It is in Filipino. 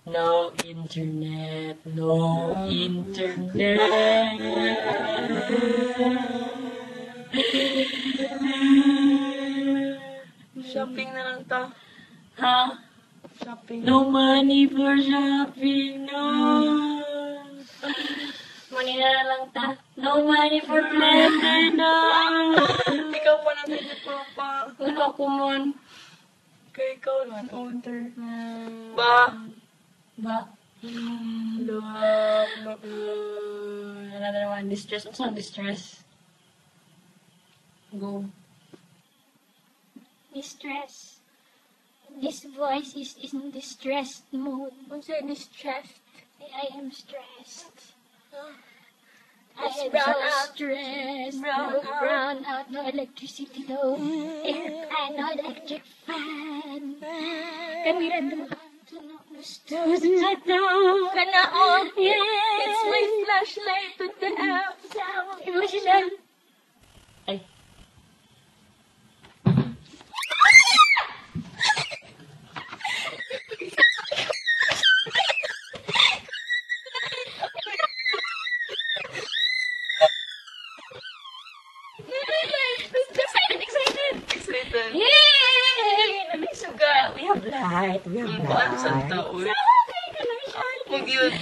No internet, no internet. Shopping na lang to. Ha? Shopping. No money for shopping, no. Money na lang ta. No money for pleasure, no. Ikaw pa natin ni Papa. Wala ko man. Kaya ikaw naman, order. Ba? Ba? Love. Another one. Distress. What's not distress? Go. Distress. This voice is in distressed mode. What's that distressed? I am stressed. I It's am brown so out. stressed. Brown No out. brown out, no electricity, no air fan, no electric fan. Kamira duhan to no gusto sa tao. Kanaon. Yes. It's my flashlight to the app. Emotional. Ay. Excited. Yay! Suga. We have light. We have Paano sa light. tao? Okay, ka lang siya. Mag-yun.